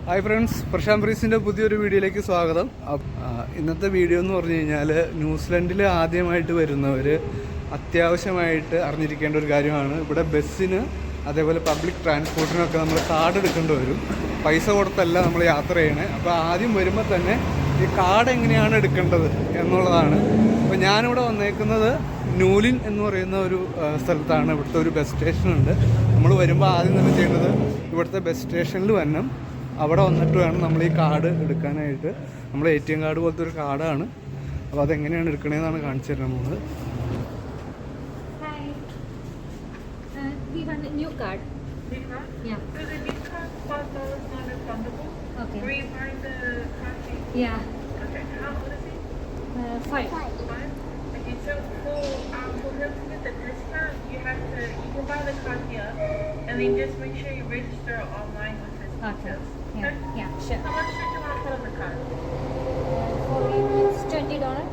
Hi friends, Prashant ബ്രീസിൻ്റെ പുതിയൊരു വീഡിയോയിലേക്ക് സ്വാഗതം. ഇന്നത്തെ വീഡിയോ എന്ന് പറഞ്ഞു കഴിഞ്ഞാൽ ന്യൂസിലൻഡിൽ ആദ്യമായിട്ട് വരുന്നവർ അത്യാവശ്യമായിട്ട് അറിഞ്ഞിരിക്കേണ്ട ഒരു കാര്യമാണ്. ഇവിടെ ബസ്സിന് അതേപോലെ പബ്ലിക് ട്രാൻസ്പോർട്ടിനൊക്കെ നമ്മൾ കാർഡ് എടുക്കേണ്ടി വരും. പൈസ കൊടുത്തല്ല നമ്മൾ യാത്ര ചെയ്യണേ. അപ്പോൾ ആദ്യം വരുമ്പോൾ തന്നെ ഈ കാർഡ് എങ്ങനെയാണ് എടുക്കേണ്ടത് എന്നുള്ളതാണ്. അപ്പോൾ ഞാനിവിടെ വന്നേക്കുന്നത് ന്യൂലിൻ എന്ന് പറയുന്ന ഒരു സ്ഥലത്താണ്. ഇവിടുത്തെ ഒരു ബസ് സ്റ്റേഷനുണ്ട്. നമ്മൾ വരുമ്പോൾ ആദ്യം തന്നെ ചെയ്യേണ്ടത് ഇവിടുത്തെ ബസ് സ്റ്റേഷനിൽ വരണം. അവിടെ വന്നിട്ട് വേണം നമ്മൾ ഈ കാർഡ് എടുക്കാനായിട്ട്. നമ്മൾ ATM കാർഡ് പോലത്തെ ഒരു കാർഡാണ്. അപ്പോൾ അതെങ്ങനെയാണ് എടുക്കണേന്നാണ് കാണിച്ചു തരുന്നത് നമ്മൾ. New card. Yeah. So the new card $5 non-refundable. Okay. Were you buying the card? Yeah. Okay. How old is he? 5. 5. Okay. So for him to get the discount, you can buy the card here, and then just make sure you register online with his details. Yeah. Yeah. Sure. How much did you want to put on the card? For me, it's $20.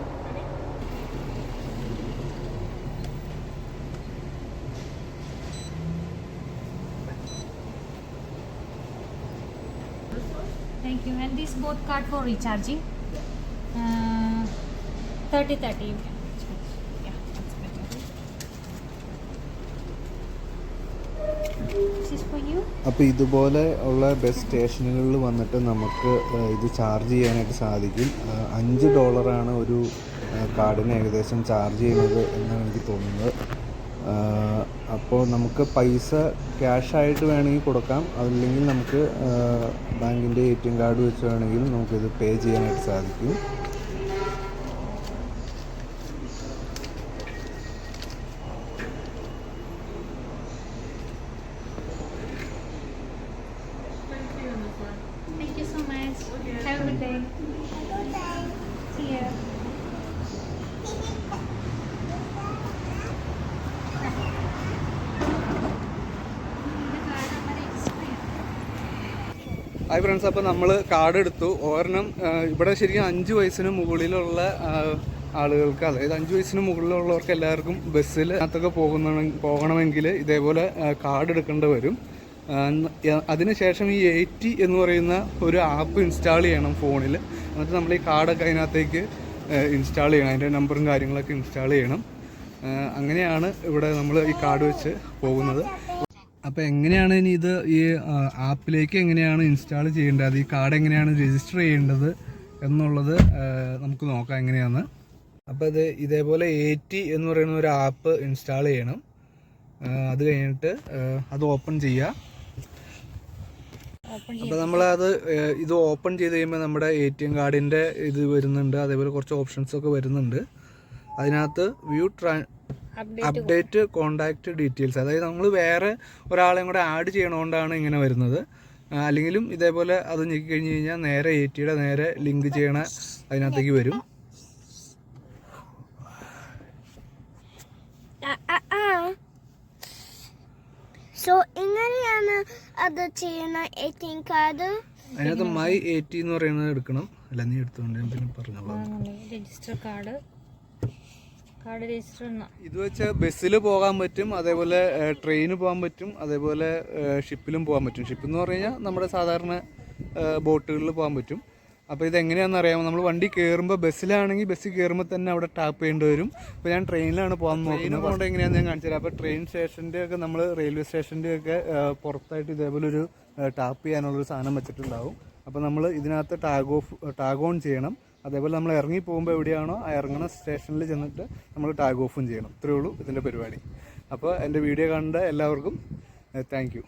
Thank you. And these both card for recharging. 30-30 you can recharge. Yeah, that's better. This is for you. അപ്പോൾ ഇതുപോലെ ഉള്ള bus സ്റ്റേഷനുകളിൽ വന്നിട്ട് നമുക്ക് ഇത് charge ചെയ്യാനായിട്ട് സാധിക്കും. $5 ഒരു കാർഡിന് ഏകദേശം ചാർജ് ചെയ്യുന്നത് എന്നാണ് എനിക്ക് തോന്നുന്നത്. അപ്പോൾ നമുക്ക് പൈസ ക്യാഷായിട്ട് വേണമെങ്കിൽ കൊടുക്കാം, അതല്ലെങ്കിൽ നമുക്ക് ബാങ്കിൻ്റെ ATM കാർഡ് വെച്ച് വേണമെങ്കിൽ നമുക്കിത് പേ ചെയ്യാനായിട്ട് സാധിക്കും. Thank you so much. Have a good day. See you. Hi friends, അപ്പോൾ നമ്മൾ കാർഡ് എടുത്തു. ഒരെണ്ണം ഇവിടെ ശരിക്കും 5 വയസ്സിന് മുകളിലുള്ള ആളുകൾക്ക്, അതായത് 5 വയസ്സിന് മുകളിലുള്ളവർക്ക് എല്ലാവർക്കും ബസ്സിൽ അകത്തൊക്കെ പോകണമെങ്കിൽ ഇതേപോലെ കാർഡ് എടുക്കേണ്ടി വരും. അതിനുശേഷം ഈ 80 എന്ന് പറയുന്ന ഒരു ആപ്പ് ഇൻസ്റ്റാൾ ചെയ്യണം ഫോണിൽ. എന്നിട്ട് നമ്മൾ ഈ കാർഡൊക്കെ അതിനകത്തേക്ക് ഇൻസ്റ്റാൾ ചെയ്യണം, അതിൻ്റെ നമ്പറും കാര്യങ്ങളൊക്കെ ഇൻസ്റ്റാൾ ചെയ്യണം. അങ്ങനെയാണ് ഇവിടെ നമ്മൾ ഈ കാർഡ് വെച്ച് പോകുന്നത്. അപ്പോൾ എങ്ങനെയാണ് ഇനി ഇത് ഈ ആപ്പിലേക്ക് എങ്ങനെയാണ് ഇൻസ്റ്റാൾ ചെയ്യേണ്ടത്, ഈ കാർഡ് എങ്ങനെയാണ് രജിസ്റ്റർ ചെയ്യേണ്ടത് എന്നുള്ളത് നമുക്ക് നോക്കാം എങ്ങനെയാണെന്ന്. അപ്പോൾ ഇതേപോലെ 80 എന്ന് പറയുന്ന ഒരു ആപ്പ് ഇൻസ്റ്റാൾ ചെയ്യണം. അത് കഴിഞ്ഞിട്ട് അത് ഓപ്പൺ ചെയ്യുക. അപ്പോൾ നമ്മളത് ഇത് ഓപ്പൺ ചെയ്ത് കഴിയുമ്പോൾ നമ്മുടെ ATM കാർഡിൻ്റെ ഇത് വരുന്നുണ്ട്, അതേപോലെ കുറച്ച് ഓപ്ഷൻസൊക്കെ വരുന്നുണ്ട്. അതിനകത്ത് വ്യൂ അപ്ഡേറ്റ് കോണ്ടാക്റ്റ് ഡീറ്റെയിൽസ്, അതായത് നമ്മൾ വേറെ ഒരാളെയും കൂടെ ആഡ് ചെയ്യണോണ്ടാണ് ഇങ്ങനെ വരുന്നത്. അല്ലെങ്കിലും ഇതേപോലെ അത് ഞെക്കി കഴിഞ്ഞ് കഴിഞ്ഞാൽ നേരെ ATയുടെ നേരെ ലിങ്ക് ചെയ്യണ അതിനകത്തേക്ക് വരും. സോ എങ്ങനെയാണ് അത് ചെയ്യുന്ന ATM കാർഡ്? അതിനകത്ത് മൈ AT എന്ന് പറയുന്നത് എടുക്കണം. അല്ല, നീ എടുത്തോണ്ട് ഞാൻ പിന്നെ പറഞ്ഞോളാം. Register card register. ഇത് വെച്ച് ബസ്സിൽ പോകാൻ പറ്റും, അതേപോലെ ട്രെയിന് പോകാൻ പറ്റും, അതേപോലെ ഷിപ്പിലും പോകാൻ പറ്റും. ഷിപ്പ് എന്ന് പറഞ്ഞു കഴിഞ്ഞാൽ നമ്മുടെ സാധാരണ ബോട്ടുകളിൽ പോകാൻ പറ്റും. അപ്പോൾ ഇതെങ്ങനെയാണെന്ന് അറിയാമോ? നമ്മൾ വണ്ടി കയറുമ്പോൾ, ബസ്സിലാണെങ്കിൽ ബസ്സിൽ കയറുമ്പോൾ തന്നെ അവിടെ ടാപ്പ് ചെയ്യേണ്ടി വരും. അപ്പോൾ ഞാൻ ട്രെയിനിലാണ് പോകാൻ നോക്കുന്നത്. അതുകൊണ്ട് എങ്ങനെയാണെന്ന് ഞാൻ കാണിച്ചു തരാം. അപ്പോൾ ട്രെയിൻ സ്റ്റേഷൻ്റെ ഒക്കെ, നമ്മൾ റെയിൽവേ സ്റ്റേഷൻ്റെ ഒക്കെ പുറത്തായിട്ട് ഇതേപോലെ ഒരു ടാപ്പ് ചെയ്യാനുള്ളൊരു സാധനം വെച്ചിട്ടുണ്ടാവും. അപ്പോൾ നമ്മൾ ഇതിനകത്ത് ടാഗ് ഓൺ ചെയ്യണം. അതേപോലെ നമ്മൾ ഇറങ്ങി പോകുമ്പോൾ എവിടെയാണോ ആ ഇറങ്ങുന്ന സ്റ്റേഷനിൽ ചെന്നിട്ട് നമ്മൾ ടാഗ് ഓഫും ചെയ്യണം. ഇത്രയേ ഉള്ളൂ ഇതിൻ്റെ പരിപാടി. അപ്പോൾ എൻ്റെ വീഡിയോ കണ്ട എല്ലാവർക്കും താങ്ക് യു.